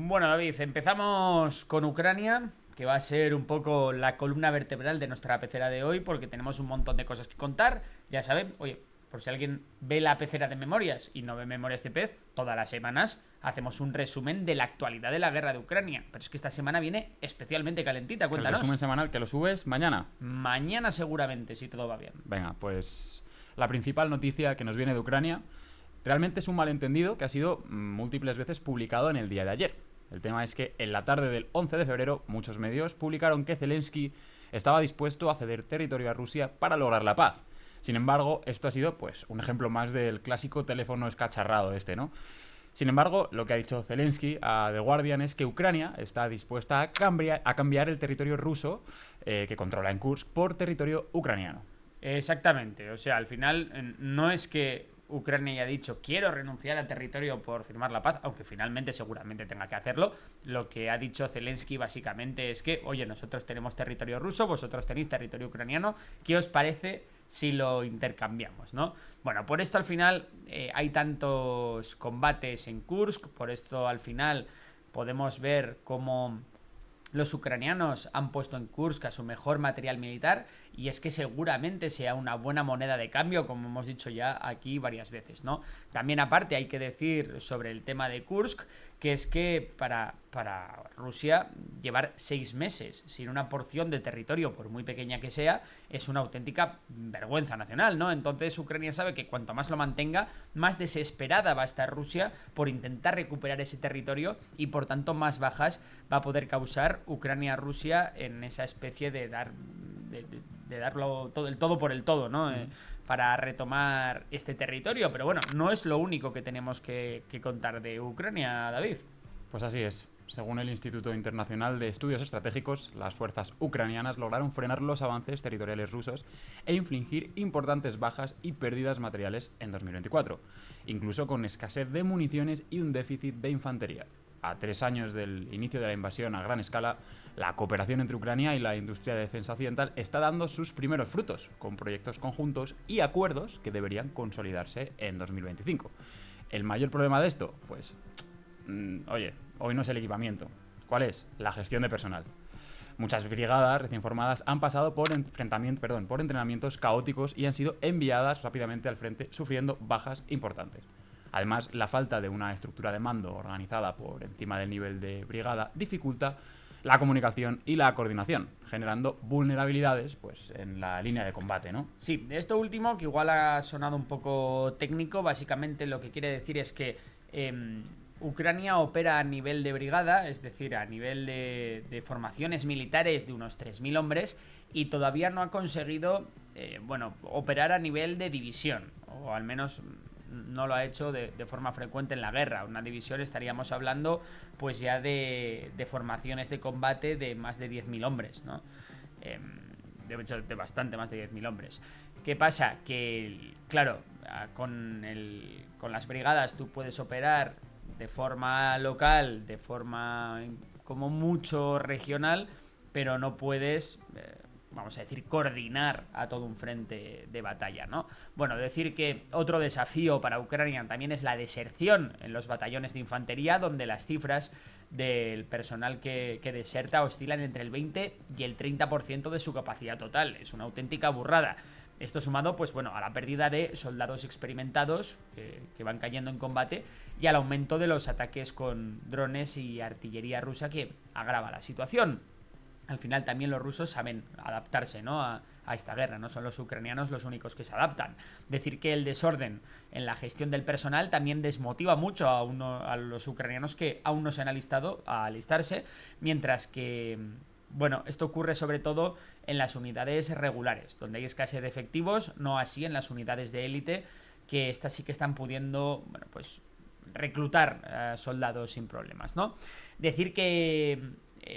Bueno, David, empezamos con Ucrania, que va a ser un poco la columna vertebral de nuestra pecera de hoy, porque tenemos un montón de cosas que contar. Ya saben, oye, por si alguien ve la pecera de memorias y no ve Memorias de Pez, todas las semanas hacemos un resumen de la actualidad de la guerra de Ucrania. Pero es que esta semana viene especialmente calentita, El cuéntanos. resumen semanal que lo subes mañana. Mañana seguramente, si todo va bien. Venga, pues la principal noticia que nos viene de Ucrania realmente es un malentendido que ha sido múltiples veces publicado en el día de ayer. El tema es que en la tarde del 11 de febrero muchos medios publicaron que Zelensky estaba dispuesto a ceder territorio a Rusia para lograr la paz. Sin embargo, esto ha sido pues un ejemplo más del clásico teléfono escacharrado ¿no? Sin embargo, lo que ha dicho Zelensky a The Guardian es que Ucrania está dispuesta a cambiar el territorio ruso que controla en Kursk por territorio ucraniano. Exactamente, o sea, al final no es que Ucrania haya dicho quiero renunciar al territorio por firmar la paz, aunque finalmente seguramente tenga que hacerlo. Lo que ha dicho Zelensky básicamente es que, oye, nosotros tenemos territorio ruso, vosotros tenéis territorio ucraniano, ¿qué os parece si lo intercambiamos, no? Bueno, por esto al final hay tantos combates en Kursk, por esto al final podemos ver cómo los ucranianos han puesto en Kursk a su mejor material militar, y es que seguramente sea una buena moneda de cambio, como hemos dicho ya aquí varias veces, ¿no? También aparte hay que decir sobre el tema de Kursk que es que para Rusia llevar 6 meses sin una porción de territorio, por muy pequeña que sea, es una auténtica vergüenza nacional, ¿no? Entonces Ucrania sabe que cuanto más lo mantenga, más desesperada va a estar Rusia por intentar recuperar ese territorio, y por tanto más bajas va a poder causar Ucrania a Rusia en esa especie de darlo todo, el todo por el todo, ¿no? Para retomar este territorio. Pero bueno, no es lo único que tenemos que contar de Ucrania, David. Pues así es. Según el Instituto Internacional de Estudios Estratégicos, las fuerzas ucranianas lograron frenar los avances territoriales rusos e infligir importantes bajas y pérdidas materiales en 2024, incluso con escasez de municiones y un déficit de infantería. A 3 años del inicio de la invasión a gran escala, la cooperación entre Ucrania y la industria de defensa occidental está dando sus primeros frutos, con proyectos conjuntos y acuerdos que deberían consolidarse en 2025. ¿El mayor problema de esto? Pues, oye, hoy no es el equipamiento. ¿Cuál es? La gestión de personal. Muchas brigadas recién formadas han pasado por entrenamientos caóticos y han sido enviadas rápidamente al frente, sufriendo bajas importantes. Además, la falta de una estructura de mando organizada por encima del nivel de brigada dificulta la comunicación y la coordinación, generando vulnerabilidades pues, en la línea de combate, ¿no? Sí, esto último, que igual ha sonado un poco técnico, básicamente lo que quiere decir es que Ucrania opera a nivel de brigada, es decir, a nivel de formaciones militares de unos 3.000 hombres, y todavía no ha conseguido operar a nivel de división, o al menos no lo ha hecho de forma frecuente en la guerra. Una división estaríamos hablando pues ya de formaciones de combate de más de 10.000 hombres, ¿no? De hecho, de bastante más de 10.000 hombres. ¿Qué pasa? Que, claro, con las brigadas tú puedes operar de forma local, de forma como mucho regional, pero no puedes vamos a decir, coordinar a todo un frente de batalla, ¿no? Bueno, decir que otro desafío para Ucrania también es la deserción en los batallones de infantería, donde las cifras del personal que deserta oscilan entre el 20 y el 30% de su capacidad total. Es una auténtica burrada. Esto sumado, pues bueno, a la pérdida de soldados experimentados que van cayendo en combate, y al aumento de los ataques con drones y artillería rusa, que agrava la situación. Al final también los rusos saben adaptarse, ¿no? a esta guerra, no son los ucranianos los únicos que se adaptan. Decir que el desorden en la gestión del personal también desmotiva mucho a los ucranianos que aún no se han alistado a alistarse, mientras que, bueno, esto ocurre sobre todo en las unidades regulares, donde hay escasez de efectivos, no así en las unidades de élite, que estas sí que están pudiendo, bueno, pues reclutar soldados sin problemas, ¿no? Decir que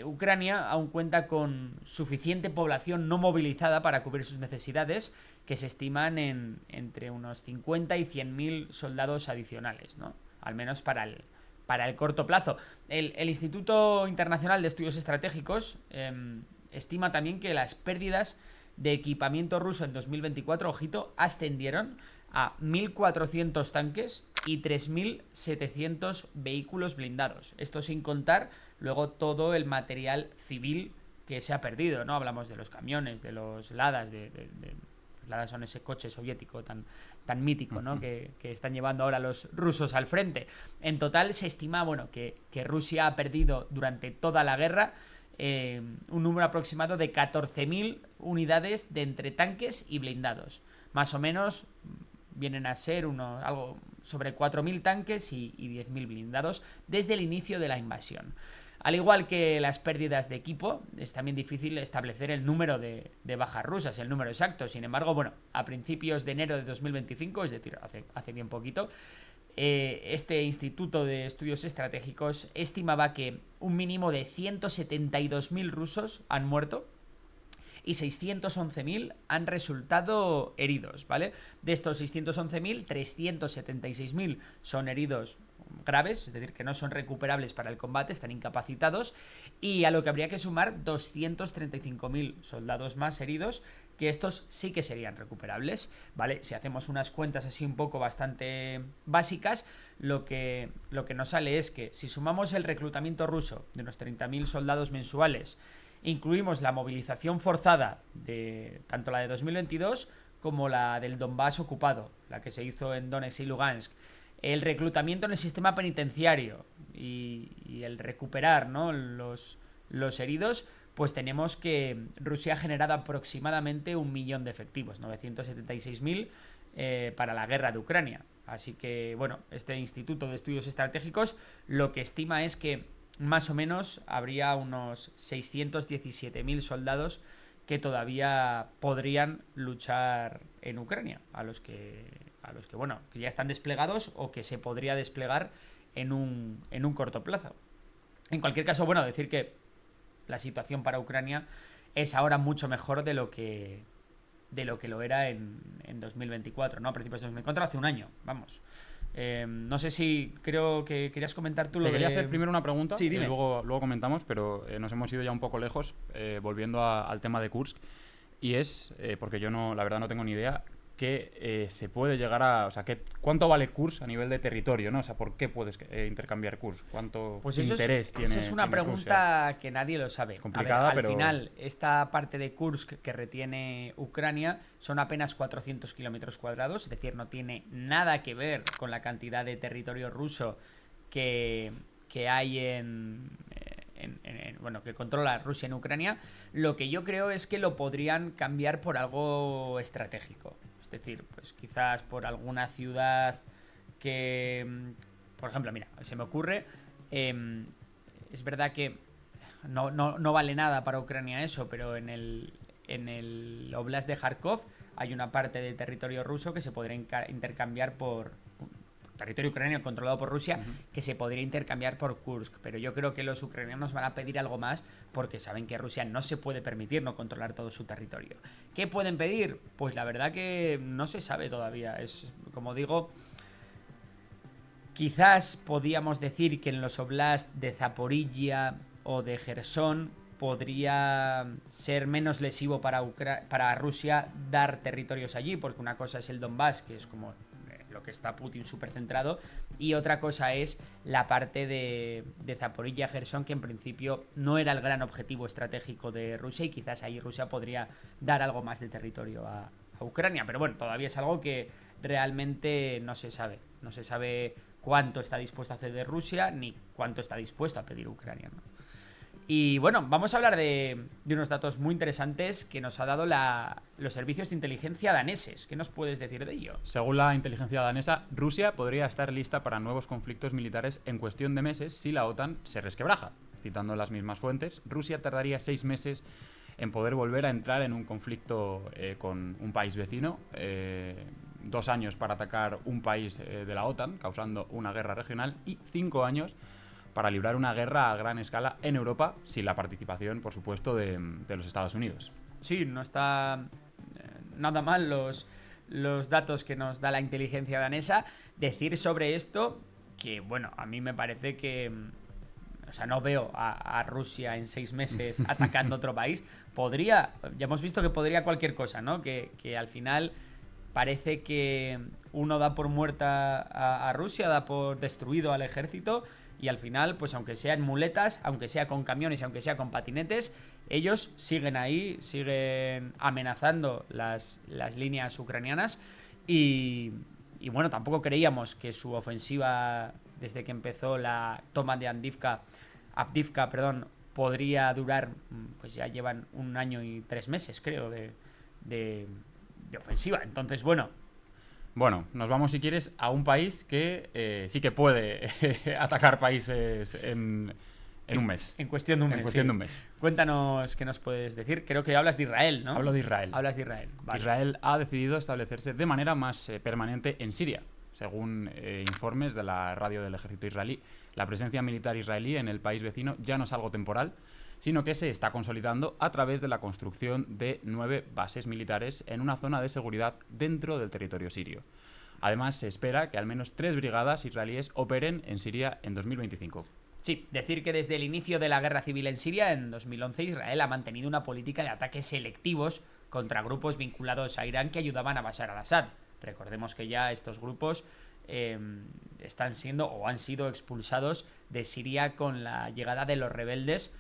Ucrania aún cuenta con suficiente población no movilizada para cubrir sus necesidades, que se estiman en entre unos 50 y 100.000 soldados adicionales, ¿no? Al menos para el corto plazo. El Instituto Internacional de Estudios Estratégicos estima también que las pérdidas de equipamiento ruso en 2024, ojito, ascendieron a 1.400 tanques y 3.700 vehículos blindados. Esto sin contar luego todo el material civil que se ha perdido, ¿no? Hablamos de los camiones, de los Ladas, Ladas son ese coche soviético tan mítico, ¿no? Que están llevando ahora los rusos al frente. En total se estima, bueno, que Rusia ha perdido durante toda la guerra un número aproximado de 14.000 unidades de entre tanques y blindados. Más o menos vienen a ser algo sobre 4.000 tanques y 10.000 blindados desde el inicio de la invasión. Al igual que las pérdidas de equipo, es también difícil establecer el número de bajas rusas, el número exacto. Sin embargo, bueno, a principios de enero de 2025, es decir, hace bien poquito, este Instituto de Estudios Estratégicos estimaba que un mínimo de 172.000 rusos han muerto y 611.000 han resultado heridos, ¿vale? De estos 611.000, 376.000 son heridos graves, es decir, que no son recuperables para el combate, están incapacitados, y a lo que habría que sumar 235.000 soldados más heridos, que estos sí que serían recuperables, ¿vale? Si hacemos unas cuentas así un poco bastante básicas, lo que nos sale es que si sumamos el reclutamiento ruso de unos 30.000 soldados mensuales, incluimos la movilización forzada de tanto la de 2022 como la del Donbass ocupado, la que se hizo en Donetsk y Lugansk, el reclutamiento en el sistema penitenciario y el recuperar, ¿no?, los heridos, pues tenemos que Rusia ha generado aproximadamente 1 millón de efectivos, 976.000 para la guerra de Ucrania. Así que, bueno, este Instituto de Estudios Estratégicos lo que estima es que más o menos habría unos 617.000 soldados que todavía podrían luchar en Ucrania, a los que bueno, que ya están desplegados o que se podría desplegar en un corto plazo. En cualquier caso, bueno, decir que la situación para Ucrania es ahora mucho mejor de lo que lo era en 2024, ¿no? A principios de 2024, hace un año, vamos. No sé si creo que querías comentar tú lo Te quería hacer primero una pregunta, sí, dime. Y luego comentamos, pero nos hemos ido ya un poco lejos, volviendo al tema de Kursk, y es, porque yo la verdad no tengo ni idea, que se puede llegar a... O sea, ¿cuánto vale Kursk a nivel de territorio, ¿no? O sea, ¿por qué puedes intercambiar Kursk? ¿Cuánto interés tiene? Esa es una pregunta Rusia? Que nadie lo sabe. Es complicada, al final, esta parte de Kursk que retiene Ucrania son apenas 400 kilómetros cuadrados, es decir, no tiene nada que ver con la cantidad de territorio ruso que hay bueno, que controla Rusia en Ucrania. Lo que yo creo es que lo podrían cambiar por algo estratégico. Es decir, pues quizás por alguna ciudad que... Por ejemplo, mira, se me ocurre... es verdad que no vale nada para Ucrania eso, pero en el Oblast de Kharkov hay una parte de territorio ruso que se podría intercambiar por... territorio ucraniano controlado por Rusia, que se podría intercambiar por Kursk, pero yo creo que los ucranianos van a pedir algo más porque saben que Rusia no se puede permitir no controlar todo su territorio. ¿Qué pueden pedir? Pues la verdad que no se sabe todavía. Es, como digo, quizás podíamos decir que en los oblasts de Zaporilla o de Jersón podría ser menos lesivo para Rusia dar territorios allí, porque una cosa es el Donbass, que es como lo que está Putin súper centrado, y otra cosa es la parte de Zaporilla, Jersón, que en principio no era el gran objetivo estratégico de Rusia, y quizás ahí Rusia podría dar algo más de territorio a Ucrania, pero bueno, todavía es algo que realmente no se sabe cuánto está dispuesto a ceder Rusia ni cuánto está dispuesto a pedir Ucrania, ¿no? Y bueno, vamos a hablar de unos datos muy interesantes que nos ha dado los servicios de inteligencia daneses. ¿Qué nos puedes decir de ello? Según la inteligencia danesa, Rusia podría estar lista para nuevos conflictos militares en cuestión de meses si la OTAN se resquebraja. Citando las mismas fuentes, Rusia tardaría 6 meses en poder volver a entrar en un conflicto con un país vecino, 2 años para atacar un país de la OTAN, causando una guerra regional, y 5 años para librar una guerra a gran escala en Europa, sin la participación, por supuesto, de los Estados Unidos. Sí, no está nada mal los datos que nos da la inteligencia danesa. Decir sobre esto que, bueno, a mí me parece que... O sea, no veo a Rusia en 6 meses atacando otro país. Ya hemos visto que podría cualquier cosa, ¿no? Que al final parece que uno da por muerta a Rusia, da por destruido al ejército, y al final, pues aunque sea en muletas, aunque sea con camiones y aunque sea con patinetes, ellos siguen ahí, siguen amenazando las líneas ucranianas. Y bueno, tampoco creíamos que su ofensiva, desde que empezó la toma de Avdiivka, podría durar, pues ya llevan 1 año y 3 meses, creo, de ofensiva. Entonces, bueno, nos vamos, si quieres, a un país que sí que puede atacar países en un mes. En cuestión de un mes. En cuestión de un mes. Cuéntanos qué nos puedes decir. Creo que hablas de Israel, ¿no? Hablo de Israel. Hablas de Israel. Vale. Israel ha decidido establecerse de manera más permanente en Siria. Según informes de la radio del ejército israelí, la presencia militar israelí en el país vecino ya no es algo temporal, sino que se está consolidando a través de la construcción de 9 bases militares en una zona de seguridad dentro del territorio sirio. Además, se espera que al menos 3 brigadas israelíes operen en Siria en 2025. Sí, decir que desde el inicio de la guerra civil en Siria, en 2011, Israel ha mantenido una política de ataques selectivos contra grupos vinculados a Irán que ayudaban a Bashar al-Assad. Recordemos que ya estos grupos están siendo o han sido expulsados de Siria con la llegada de los rebeldes,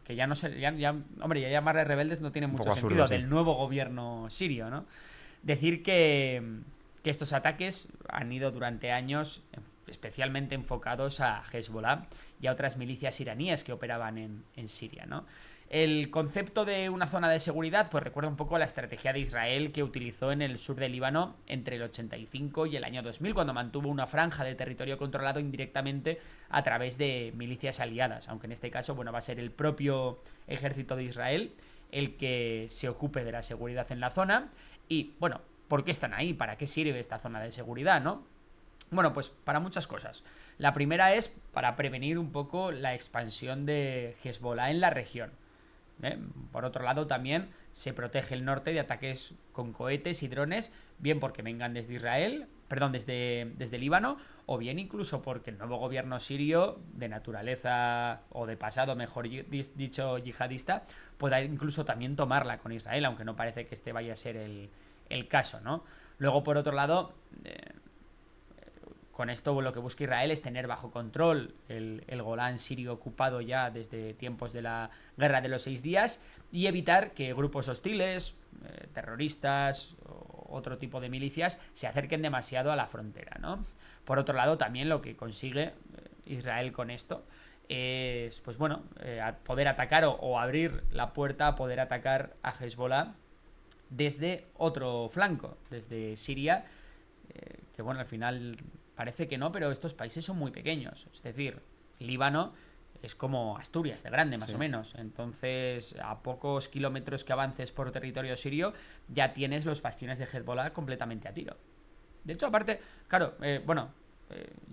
que ya no sé, ya llamarles rebeldes no tiene mucho absurdo, sentido, sí. del nuevo gobierno sirio, ¿no? Decir que estos ataques han ido durante años especialmente enfocados a Hezbollah y a otras milicias iraníes que operaban en Siria, ¿no? El concepto de una zona de seguridad pues recuerda un poco a la estrategia de Israel que utilizó en el sur del Líbano entre el 85 y el año 2000, cuando mantuvo una franja de territorio controlado indirectamente a través de milicias aliadas, aunque en este caso, bueno, va a ser el propio ejército de Israel el que se ocupe de la seguridad en la zona. Y, bueno, ¿por qué están ahí? ¿Para qué sirve esta zona de seguridad, no? Bueno, pues para muchas cosas. La primera es para prevenir un poco la expansión de Hezbollah en la región. Por otro lado, también se protege el norte de ataques con cohetes y drones, bien porque vengan desde desde Líbano, o bien incluso porque el nuevo gobierno sirio, de naturaleza o de pasado, mejor dicho, yihadista, pueda incluso también tomarla con Israel, aunque no parece que este vaya a ser el caso, ¿no? Luego, por otro lado, con esto lo que busca Israel es tener bajo control el Golán sirio ocupado ya desde tiempos de la Guerra de los 6 días y evitar que grupos hostiles, terroristas o otro tipo de milicias se acerquen demasiado a la frontera, ¿no? Por otro lado, también lo que consigue Israel con esto es, pues bueno, poder atacar o abrir la puerta a poder atacar a Hezbollah desde otro flanco, desde Siria, que bueno, al final parece que no, pero estos países son muy pequeños. Es decir, Líbano es como Asturias, de grande más o menos. Entonces, a pocos kilómetros que avances por territorio sirio, ya tienes los bastiones de Hezbollah completamente a tiro. De hecho, aparte, claro, yo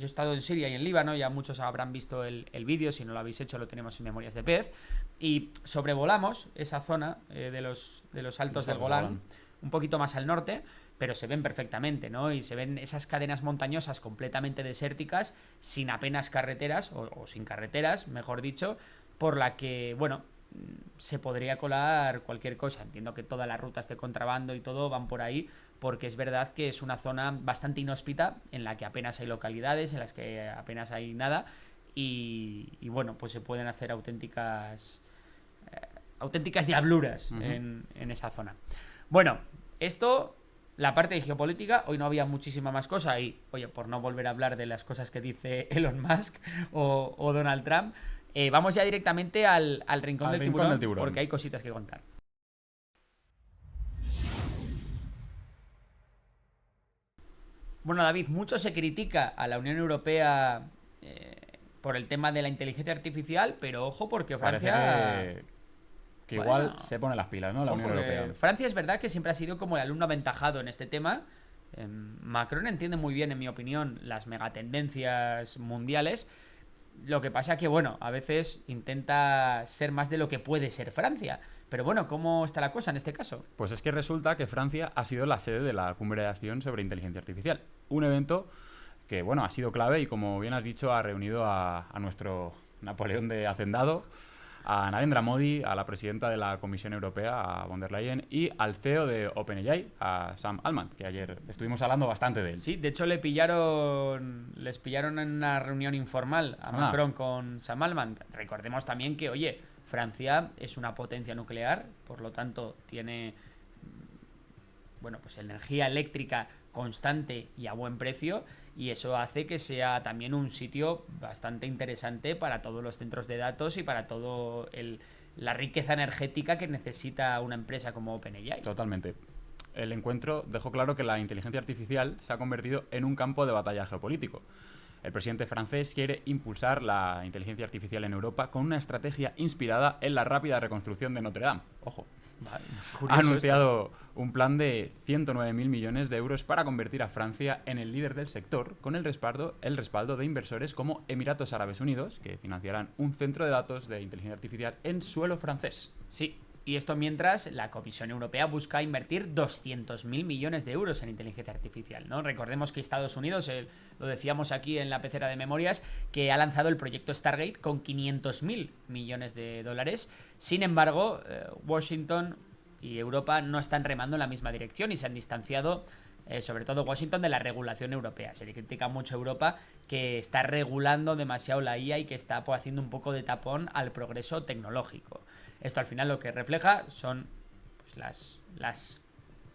he estado en Siria y en Líbano, ya muchos habrán visto el vídeo, si no lo habéis hecho lo tenemos en Memorias de Pez, y sobrevolamos esa zona de los altos del Golán, un poquito más al norte, pero se ven perfectamente, ¿no? Y se ven esas cadenas montañosas completamente desérticas, sin apenas carreteras, o sin carreteras, mejor dicho, por la que, bueno, se podría colar cualquier cosa. Entiendo que todas las rutas de contrabando y todo van por ahí, porque es verdad que es una zona bastante inhóspita, en la que apenas hay localidades, en las que apenas hay nada, y bueno, pues se pueden hacer auténticas diabluras en esa zona. Bueno, esto, la parte de geopolítica. Hoy no había muchísima más cosa y, oye, por no volver a hablar de las cosas que dice Elon Musk o Donald Trump, vamos ya directamente al rincón del tiburón, porque hay cositas que contar. Bueno, David, mucho se critica a la Unión Europea por el tema de la inteligencia artificial, pero ojo, porque Francia... Que igual se pone las pilas, ¿no? La Unión Europea. Francia es verdad que siempre ha sido como el alumno aventajado en este tema. Macron entiende muy bien, en mi opinión, las megatendencias mundiales. Lo que pasa que, bueno, a veces intenta ser más de lo que puede ser Francia. Pero bueno, ¿cómo está la cosa en este caso? Pues es que resulta que Francia ha sido la sede de la Cumbre de Acción sobre Inteligencia Artificial. Un evento que, bueno, ha sido clave y, como bien has dicho, ha reunido a nuestro Napoleón de Hacendado, a Narendra Modi, a la presidenta de la Comisión Europea, a von der Leyen, y al CEO de OpenAI, a Sam Altman, que ayer estuvimos hablando bastante de él. Sí, de hecho les pillaron en una reunión informal a Macron con Sam Altman. Recordemos también que, oye, Francia es una potencia nuclear, por lo tanto tiene, bueno, pues energía eléctrica constante y a buen precio, y eso hace que sea también un sitio bastante interesante para todos los centros de datos y para todo la riqueza energética que necesita una empresa como OpenAI. Totalmente. El encuentro dejó claro que la inteligencia artificial se ha convertido en un campo de batalla geopolítico. El presidente francés quiere impulsar la inteligencia artificial en Europa con una estrategia inspirada en la rápida reconstrucción de Notre Dame. Ojo. Vale, ha anunciado un plan de 109.000 millones de euros para convertir a Francia en el líder del sector, con el respaldo de inversores como Emiratos Árabes Unidos, que financiarán un centro de datos de inteligencia artificial en suelo francés. Sí. Y esto mientras la Comisión Europea busca invertir 200.000 millones de euros en inteligencia artificial, ¿no? Recordemos que Estados Unidos, lo decíamos aquí en la pecera de memorias, que ha lanzado el proyecto Stargate con 500.000 millones de dólares. Sin embargo, Washington y Europa no están remando en la misma dirección y se han distanciado, sobre todo Washington, de la regulación europea. Se le critica mucho a Europa que está regulando demasiado la IA y que está haciendo un poco de tapón al progreso tecnológico. Esto al final lo que refleja son pues,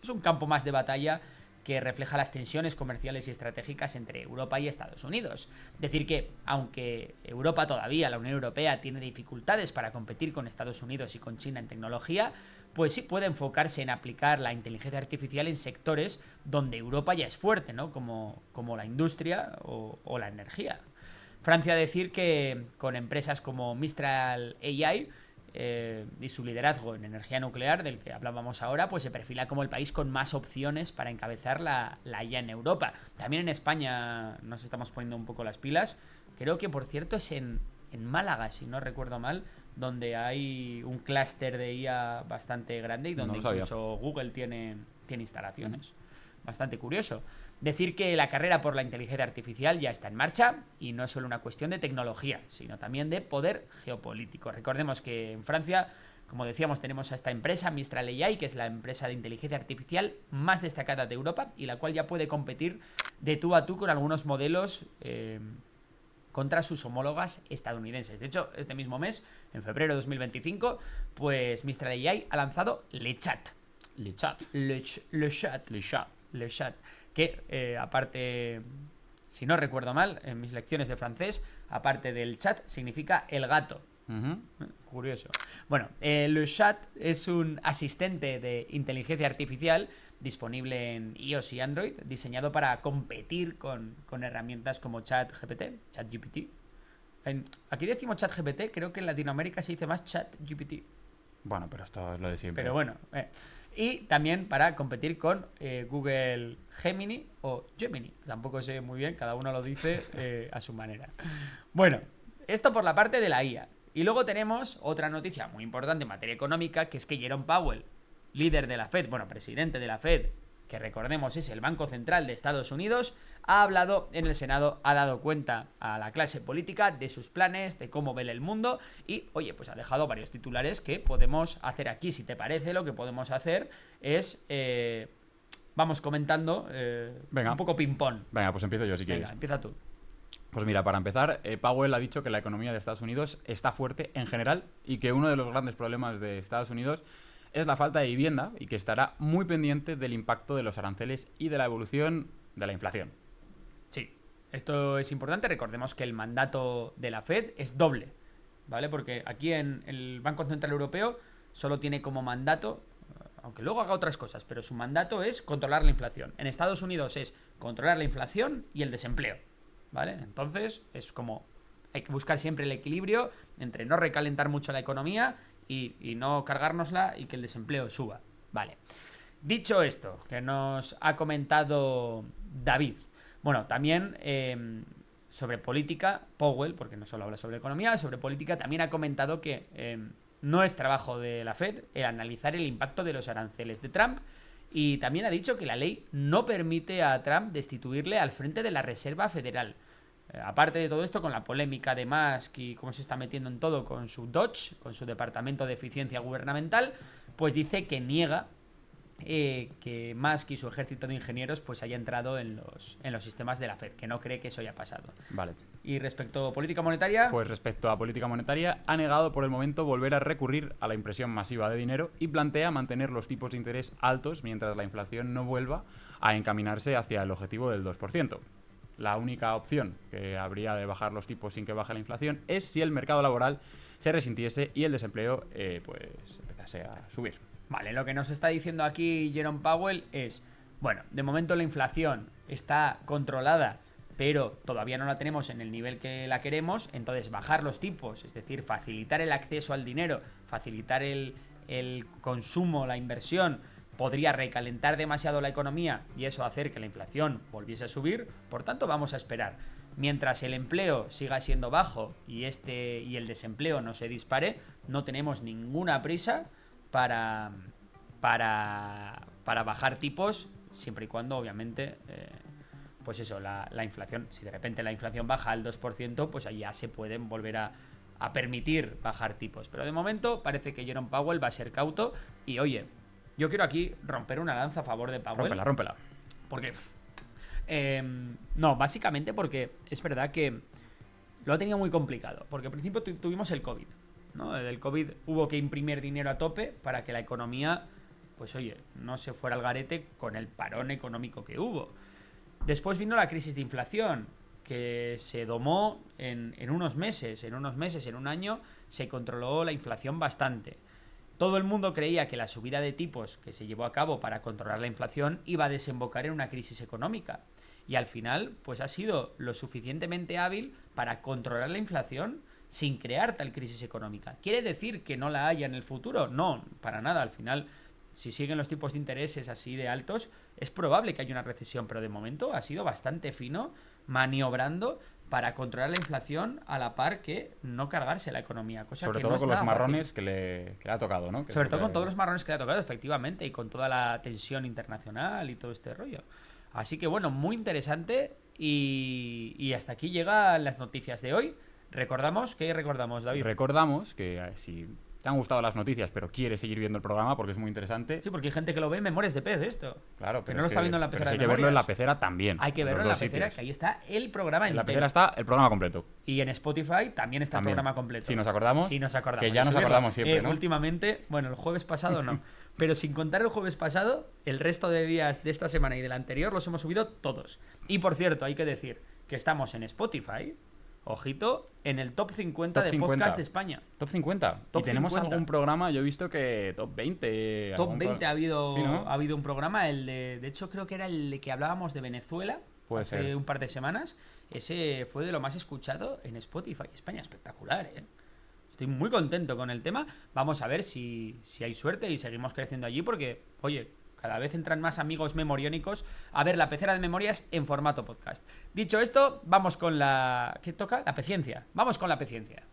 es un campo más de batalla que refleja las tensiones comerciales y estratégicas entre Europa y Estados Unidos. Decir que, aunque Europa todavía, la Unión Europea, tiene dificultades para competir con Estados Unidos y con China en tecnología, pues sí puede enfocarse en aplicar la inteligencia artificial en sectores donde Europa ya es fuerte, ¿no? Como la industria o la energía. Francia, decir que con empresas como Mistral AI y su liderazgo en energía nuclear, del que hablábamos ahora, pues se perfila como el país con más opciones para encabezar la IA en Europa. También en España nos estamos poniendo un poco las pilas. Creo que, por cierto, es en Málaga, si no recuerdo mal, donde hay un clúster de IA bastante grande y donde incluso Google tiene instalaciones. Bastante curioso. Decir que la carrera por la inteligencia artificial ya está en marcha y no es solo una cuestión de tecnología, sino también de poder geopolítico. Recordemos que en Francia, como decíamos, tenemos a esta empresa, Mistral AI, que es la empresa de inteligencia artificial más destacada de Europa y la cual ya puede competir de tú a tú con algunos modelos contra sus homólogas estadounidenses. De hecho, este mismo mes, en febrero de 2025, pues Mistral AI ha lanzado LeChat. LeChat. Que aparte, si no recuerdo mal, en mis lecciones de francés, aparte del chat, significa el gato. Curioso. Bueno, LeChat es un asistente de inteligencia artificial disponible en iOS y Android, diseñado para competir con herramientas como ChatGPT. Aquí decimos ChatGPT, creo que en Latinoamérica se dice más ChatGPT. Bueno, pero esto es lo de siempre. Pero bueno, y también para competir con Google Gemini o Gemini. Tampoco sé muy bien, cada uno lo dice a su manera. Bueno, esto por la parte de la IA. Y luego tenemos otra noticia muy importante en materia económica, que es que Jerome Powell, líder de la Fed, presidente de la Fed, que recordemos es el Banco Central de Estados Unidos, ha hablado en el Senado, ha dado cuenta a la clase política de sus planes, de cómo ve el mundo y, oye, pues ha dejado varios titulares que podemos hacer aquí. Si te parece, lo que podemos hacer es, vamos comentando un poco ping-pong. Venga, pues empiezo yo si quieres. Venga, empieza tú. Pues mira, para empezar, Powell ha dicho que la economía de Estados Unidos está fuerte en general y que uno de los grandes problemas de Estados Unidos es la falta de vivienda y que estará muy pendiente del impacto de los aranceles y de la evolución de la inflación. Sí, esto es importante. Recordemos que el mandato de la Fed es doble, ¿vale? Porque aquí en el Banco Central Europeo solo tiene como mandato, aunque luego haga otras cosas, pero su mandato es controlar la inflación. En Estados Unidos es controlar la inflación y el desempleo, ¿vale? Entonces es como hay que buscar siempre el equilibrio entre no recalentar mucho la economía y no cargárnosla y que el desempleo suba. Vale. Dicho esto, que nos ha comentado David. Bueno, también sobre política, Powell, porque no solo habla sobre economía, sobre política, también ha comentado que no es trabajo de la Fed el analizar el impacto de los aranceles de Trump y también ha dicho que la ley no permite a Trump destituirle al frente de la Reserva Federal. Aparte de todo esto, con la polémica de Musk y cómo se está metiendo en todo con su DOGE, con su Departamento de Eficiencia Gubernamental, pues dice que niega que Musk y su ejército de ingenieros pues haya entrado en los sistemas de la Fed, que no cree que eso haya pasado. Vale. Y respecto a política monetaria... Pues respecto a política monetaria, ha negado por el momento volver a recurrir a la impresión masiva de dinero y plantea mantener los tipos de interés altos mientras la inflación no vuelva a encaminarse hacia el objetivo del 2%. La única opción que habría de bajar los tipos sin que baje la inflación es si el mercado laboral se resintiese y el desempleo pues empezase a subir. Vale, lo que nos está diciendo aquí Jerome Powell es, bueno, de momento la inflación está controlada, pero todavía no la tenemos en el nivel que la queremos, entonces bajar los tipos, es decir, facilitar el acceso al dinero, facilitar el consumo, la inversión, podría recalentar demasiado la economía y eso hacer que la inflación volviese a subir, por tanto vamos a esperar. Mientras el empleo siga siendo bajo y el desempleo no se dispare, no tenemos ninguna prisa para bajar tipos, siempre y cuando, obviamente, pues eso, la inflación, si de repente la inflación baja al 2%, pues allá se pueden volver a permitir bajar tipos. Pero de momento parece que Jerome Powell va a ser cauto y, oye, yo quiero aquí romper una lanza a favor de Powell. Rómpela. Porque... no, básicamente porque es verdad que lo ha tenido muy complicado. Porque al principio tuvimos el COVID, ¿no? El COVID hubo que imprimir dinero a tope para que la economía, pues oye, no se fuera al garete con el parón económico que hubo. Después vino la crisis de inflación, que se domó en unos meses, en un año, se controló la inflación bastante. Todo el mundo creía que la subida de tipos que se llevó a cabo para controlar la inflación iba a desembocar en una crisis económica. Y al final, pues ha sido lo suficientemente hábil para controlar la inflación sin crear tal crisis económica. ¿Quiere decir que no la haya en el futuro? No, para nada. Al final, si siguen los tipos de intereses así de altos, es probable que haya una recesión, pero de momento ha sido bastante fino maniobrando para controlar la inflación a la par que no cargarse la economía. Cosa sobre que todo no con es los nada marrones fácil. que le ha tocado, ¿no? Sobre todo con todos los marrones que le ha tocado, efectivamente, y con toda la tensión internacional y todo este rollo. Así que bueno, muy interesante y hasta aquí llegan las noticias de hoy. ¿Recordamos? ¿Qué recordamos, David? Recordamos que si te han gustado las noticias, pero quieres seguir viendo el programa porque es muy interesante. Sí, porque hay gente que lo ve en Memorias de Pez, esto. Claro, que no lo está viendo en la pecera hay de que verlo en Memorias. la pecera también. Hay que verlo en la los dos pecera, sitios. que ahí está el programa En la entero. pecera está el programa completo. Y en Spotify también está También. el programa completo. Si nos acordamos. Si nos acordamos. Que ya de nos subirlo. acordamos siempre, ¿no? Últimamente, bueno, el jueves pasado no. Pero sin contar el jueves pasado, el resto de días de esta semana y del anterior los hemos subido todos. Y por cierto, hay que decir que estamos en Spotify, ojito, en el top 50 de podcast de España. Top 50. Top y tenemos 50. algún programa, yo he visto que top 20. Top 20 ha habido, Sí, ¿no? ha habido un programa, de hecho creo que era el de que hablábamos de Venezuela Puede hace ser. un par de semanas. Ese fue de lo más escuchado en Spotify España. Espectacular, ¿eh? Estoy muy contento con el tema. Vamos a ver si hay suerte y seguimos creciendo allí porque, oye, cada vez entran más amigos memoriónicos a ver la pecera de memorias en formato podcast. Dicho esto, vamos con la... ¿Qué toca? La paciencia. Vamos con la paciencia.